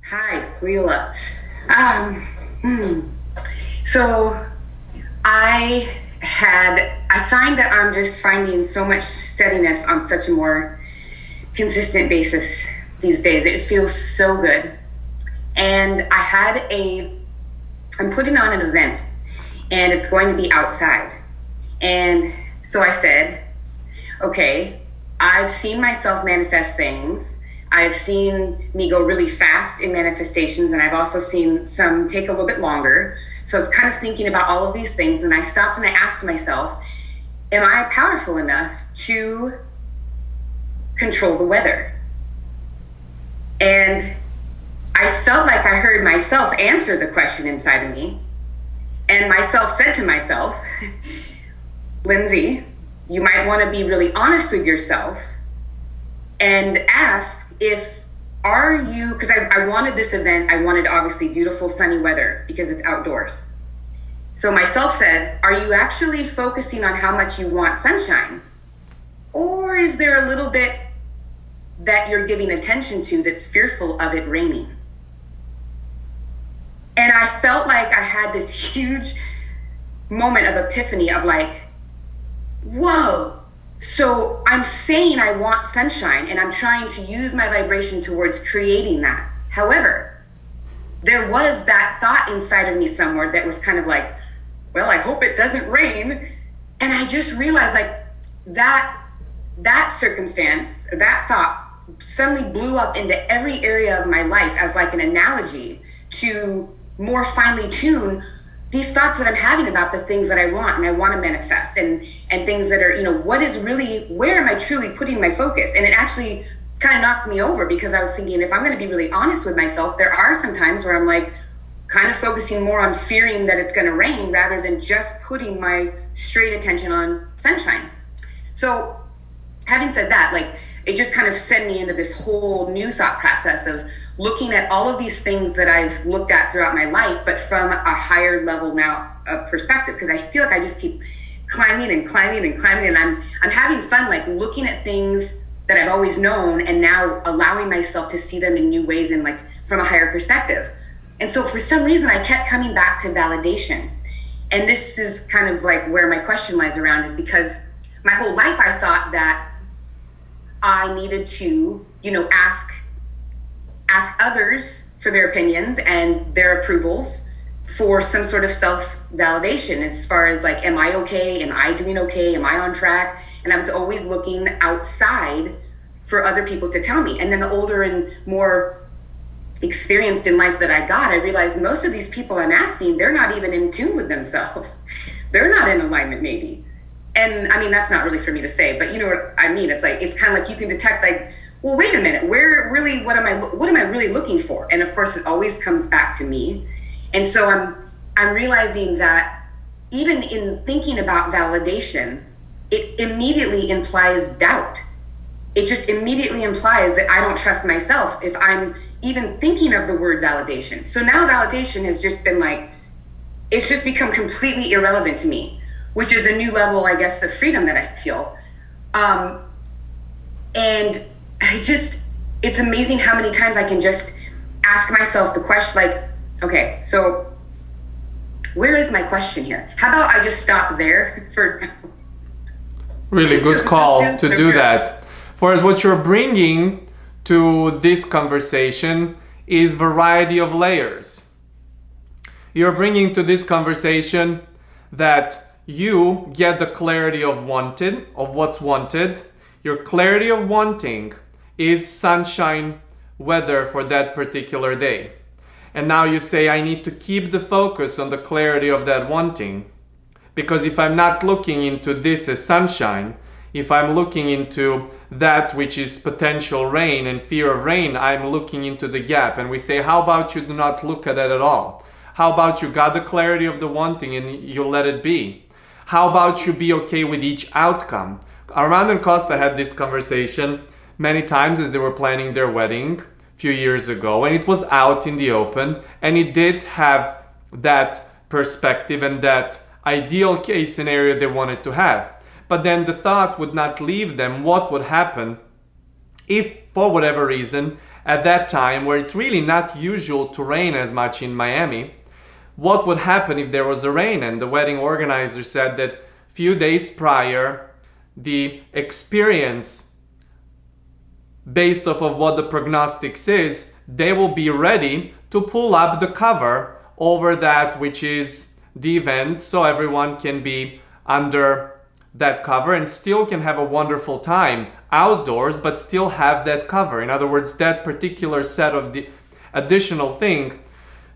Hi, Weola. Um, hmm. So I find that I'm just finding so much steadiness on such a more consistent basis these days. It feels so good. And I'm putting on an event and it's going to be outside. And so I said, okay, I've seen myself manifest things. I've seen me go really fast in manifestations, and I've also seen some take a little bit longer. So I was kind of thinking about all of these things, and I stopped and I asked myself, am I powerful enough to control the weather? And I felt like I heard myself answer the question inside of me. And myself said to myself, Lindsay, you might want to be really honest with yourself and ask because I wanted this event, I wanted obviously beautiful sunny weather because it's outdoors. So myself said, are you actually focusing on how much you want sunshine? Or is there a little bit that you're giving attention to that's fearful of it raining? And I felt like I had this huge moment of epiphany of like, whoa. So I'm saying I want sunshine and I'm trying to use my vibration towards creating that. However, there was that thought inside of me somewhere that was kind of like, well, I hope it doesn't rain. And I just realized like that circumstance, that thought suddenly blew up into every area of my life as like an analogy to more finely tune these thoughts that I'm having about the things that I want and I want to manifest and things that are, where am I truly putting my focus? And it actually kind of knocked me over because I was thinking, if I'm going to be really honest with myself, there are some times where I'm like kind of focusing more on fearing that it's going to rain rather than just putting my straight attention on sunshine. So having said that, like it just kind of sent me into this whole new thought process of looking at all of these things that I've looked at throughout my life, but from a higher level now of perspective, because I feel like I just keep climbing and climbing and climbing, and I'm having fun, like looking at things that I've always known and now allowing myself to see them in new ways and like from a higher perspective. And so for some reason, I kept coming back to validation. And this is kind of like where my question lies around, is because my whole life I thought that I needed to, ask others for their opinions and their approvals for some sort of self-validation as far as like, am I okay? Am I doing okay? Am I on track? And I was always looking outside for other people to tell me. And then the older and more experienced in life that I got, I realized most of these people I'm asking, they're not even in tune with themselves. They're not in alignment maybe. And I mean, that's not really for me to say, but you know what I mean? It's like, it's kind of like you can detect like, well, wait a minute, what am I really looking for? And of course, it always comes back to me. And so I'm realizing that even in thinking about validation, it immediately implies doubt. It just immediately implies that I don't trust myself if I'm even thinking of the word validation. So now validation has just been like, it's just become completely irrelevant to me, which is a new level, I guess, of freedom that I feel. And it's amazing how many times I can just ask myself the question, like, okay, so where is my question here? How about I just stop there for now? Really good call to do that. For as what you're bringing to this conversation is variety of layers. You're bringing to this conversation that you get the clarity of what's wanted. Your clarity of wanting is sunshine weather for that particular day. And now you say, I need to keep the focus on the clarity of that wanting. Because if I'm not looking into this as sunshine, if I'm looking into that which is potential rain and fear of rain, I'm looking into the gap. And we say, how about you do not look at that at all? How about you got the clarity of the wanting and you let it be? How about you be okay with each outcome? Armando and Kosta had this conversation many times as they were planning their wedding a few years ago, and it was out in the open, and it did have that perspective and that ideal case scenario they wanted to have. But then the thought would not leave them, what would happen if, for whatever reason, at that time, where it's really not usual to rain as much in Miami, what would happen if there was a rain? And the wedding organizer said that few days prior, the experience based off of what the prognostics is, they will be ready to pull up the cover over that which is the event, so everyone can be under that cover and still can have a wonderful time outdoors, but still have that cover. In other words, that particular set of the additional thing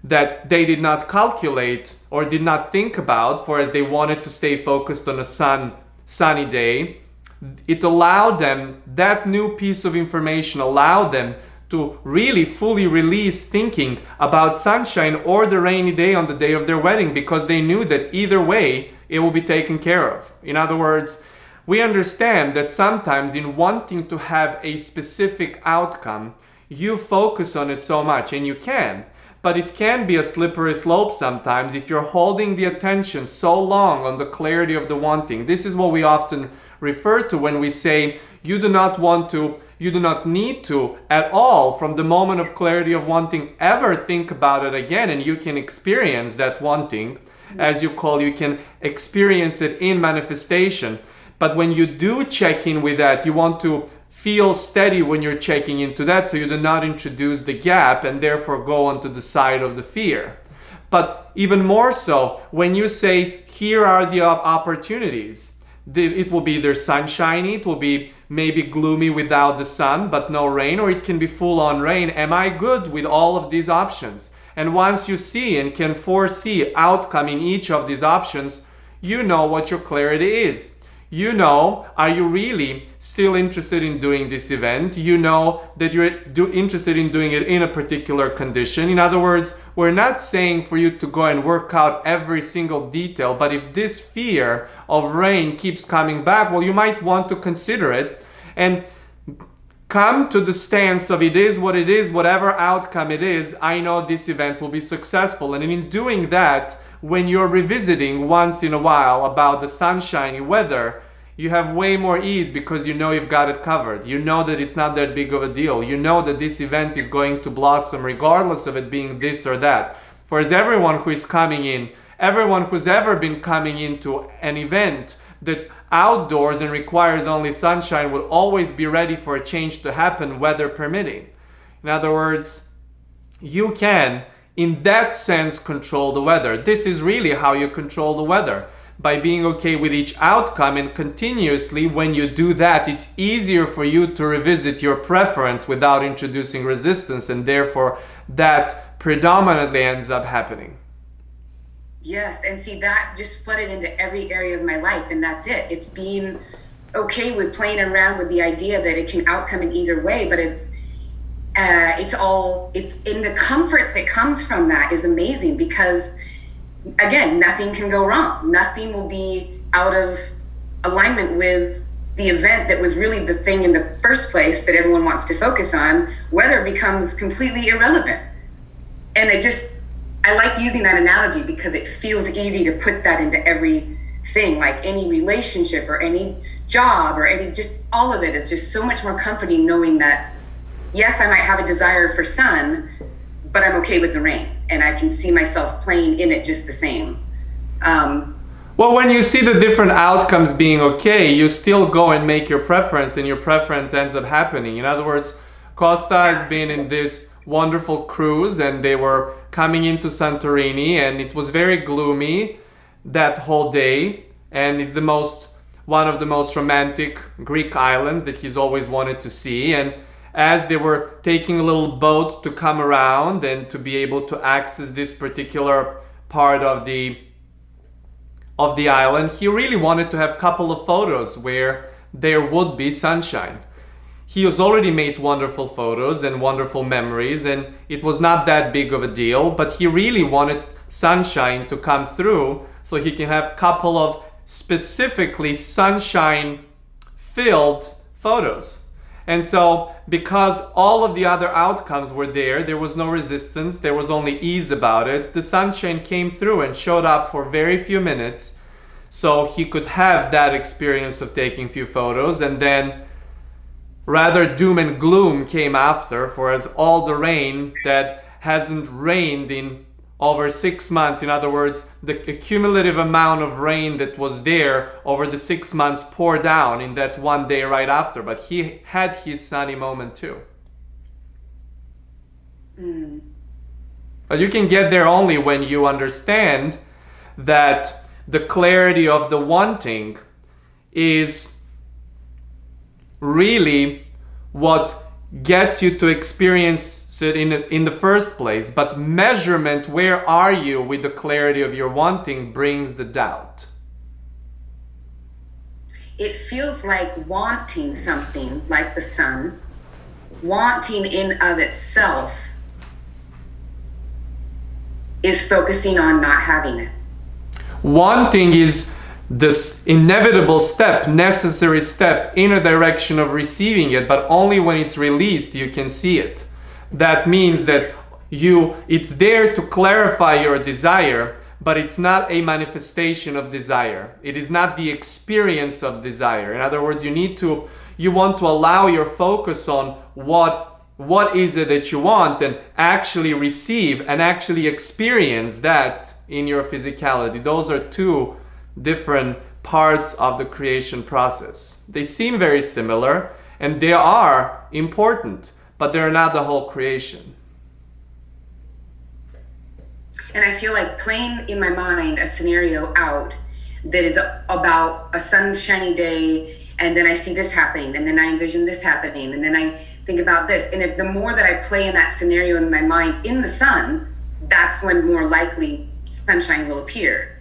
that they did not calculate or did not think about, for as they wanted to stay focused on a sunny day, it allowed them, that new piece of information allowed them to really fully release thinking about sunshine or the rainy day on the day of their wedding, because they knew that either way it will be taken care of. In other words, we understand that sometimes in wanting to have a specific outcome, you focus on it so much, and you can, but it can be a slippery slope sometimes if you're holding the attention so long on the clarity of the wanting. This is what we often refer to when we say you do not want to, you do not need to at all, from the moment of clarity of wanting, ever think about it again, and you can experience that wanting, as you call, you can experience it in manifestation. But when you do check in with that, you want to feel steady when you're checking into that, so you do not introduce the gap and therefore go onto the side of the fear. But even more so, when you say, here are the opportunities, it will be either sunshiny, it will be maybe gloomy without the sun, but no rain, or it can be full on rain. Am I good with all of these options? And once you see and can foresee outcome in each of these options, you know what your clarity is. You know, are you really still interested in doing this event? You know that you're interested in doing it in a particular condition. In other words, we're not saying for you to go and work out every single detail, but if this fear of rain keeps coming back, well, you might want to consider it and come to the stance of it is what it is, whatever outcome it is, I know this event will be successful. And in doing that, when you're revisiting once in a while about the sunshiny weather, you have way more ease because you know you've got it covered. You know that it's not that big of a deal. You know that this event is going to blossom regardless of it being this or that. For as everyone who is coming in, everyone who's ever been coming into an event that's outdoors and requires only sunshine will always be ready for a change to happen, weather permitting. In other words, you can, in that sense, control the weather. This is really how you control the weather, by being okay with each outcome, and continuously when you do that, it's easier for you to revisit your preference without introducing resistance, and therefore that predominantly ends up happening. Yes, and see, that just flooded into every area of my life, and that's it. It's being okay with playing around with the idea that it can outcome in either way, but it's in the comfort that comes from that is amazing, because again, nothing can go wrong. Nothing will be out of alignment with the event that was really the thing in the first place that everyone wants to focus on. Weather becomes completely irrelevant. And I like using that analogy because it feels easy to put that into everything, like any relationship or any job or just all of it is just so much more comforting, knowing that, yes, I might have a desire for sun, but I'm okay with the rain, and I can see myself playing in it just the same. Well, when you see the different outcomes being okay, you still go and make your preference, and your preference ends up happening. In other words, Kosta has been in this wonderful cruise, and they were coming into Santorini, and it was very gloomy that whole day, and it's one of the most romantic Greek islands that he's always wanted to see. And as they were taking a little boat to come around and to be able to access this particular part of the island, he really wanted to have a couple of photos where there would be sunshine. He has already made wonderful photos and wonderful memories, and it was not that big of a deal, but he really wanted sunshine to come through so he can have a couple of specifically sunshine-filled photos. And so, because all of the other outcomes were there was no resistance, there was only ease about it, the sunshine came through and showed up for very few minutes, so he could have that experience of taking few photos, and then rather doom and gloom came after, for as all the rain that hasn't rained in over 6 months, in other words, the cumulative amount of rain that was there over the 6 months poured down in that one day right after. But he had his sunny moment too. But you can get there only when you understand that the clarity of the wanting is really what gets you to experience it in the first place. But measurement, where are you with the clarity of your wanting, brings the doubt. It feels like wanting something like the sun, wanting in of itself is focusing on not having it. Wanting is this inevitable step, necessary step in a direction of receiving it, but only when it's released you can see it. That means that it's there to clarify your desire, but it's not a manifestation of desire. It is not the experience of desire. In other words, you want to allow your focus on what is it that you want, and actually receive and actually experience that in your physicality. Those are two different parts of the creation process. They seem very similar and they are important, but they're not the whole creation. And I feel like playing in my mind a scenario out that is about a sunshiny day, and then I see this happening, and then I envision this happening, and then I think about this. And if the more that I play in that scenario in my mind in the sun, that's when more likely sunshine will appear.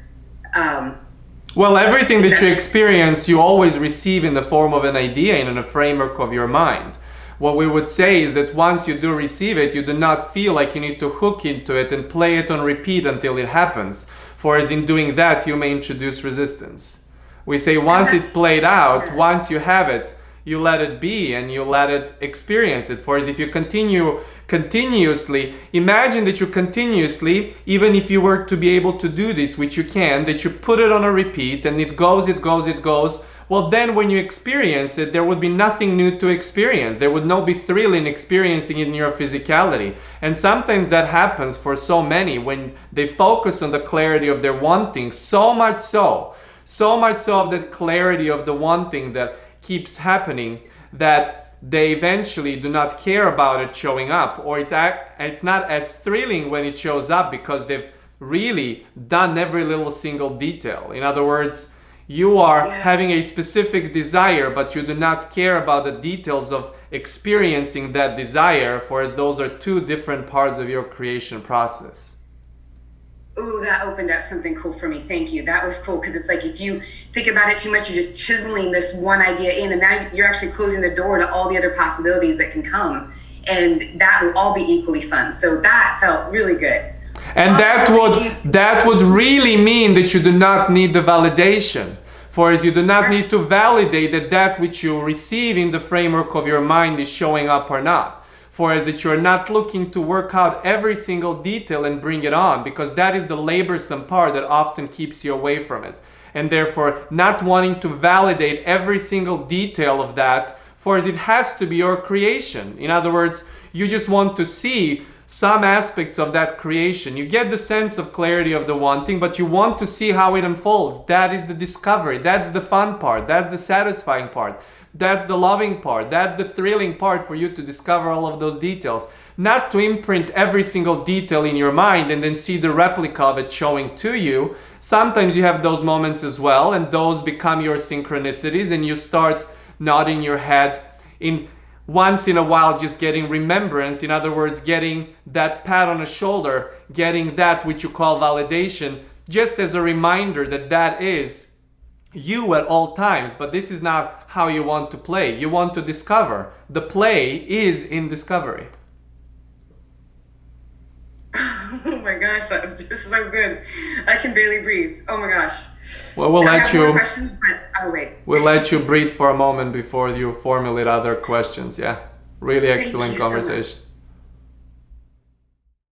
Well, everything that you experience, you always receive in the form of an idea and in a framework of your mind. What we would say is that once you do receive it, you do not feel like you need to hook into it and play it on repeat until it happens. For as in doing that, you may introduce resistance. We say once it's played out, once you have it, you let it be and you let it experience it. For as if you continuously, imagine that you continuously, even if you were to be able to do this, which you can, that you put it on a repeat and it goes. Well, then when you experience it, there would be nothing new to experience. There would no be thrill in experiencing it in your physicality. And sometimes that happens for so many when they focus on the clarity of their wanting, so much so of that clarity of the wanting that keeps happening, that they eventually do not care about it showing up, or it's not as thrilling when it shows up because they've really done every little single detail. In other words, you are having a specific desire, but you do not care about the details of experiencing that desire, for as those are two different parts of your creation process. Ooh, that opened up something cool for me. Thank you. That was cool, because it's like if you think about it too much, you're just chiseling this one idea in, and now you're actually closing the door to all the other possibilities that can come, and that will all be equally fun. So that felt really good. And that would really mean that you do not need the validation. For as you do not need to validate that which you receive in the framework of your mind is showing up or not. For as that you're not looking to work out every single detail and bring it on, because that is the laborsome part that often keeps you away from it. And therefore not wanting to validate every single detail of that, for as it has to be your creation. In other words, you just want to see some aspects of that creation. You get the sense of clarity of the wanting, but you want to see how it unfolds. That is the discovery. That's the fun part. That's the satisfying part. That's the loving part. That's the thrilling part, for you to discover all of those details. Not to imprint every single detail in your mind and then see the replica of it showing to you. Sometimes you have those moments as well, and those become your synchronicities, and you start nodding your head in once in a while, just getting remembrance. In other words, getting that pat on the shoulder, getting that which you call validation, just as a reminder that is you at all times. But this is not how you want to play. You want to discover. The play is in discovery. Oh my gosh, that's just so good. I can barely breathe. Oh my gosh. Well, we'll let you. More questions, but I'll wait. We'll let you breathe for a moment before you formulate other questions. Yeah, really excellent conversation.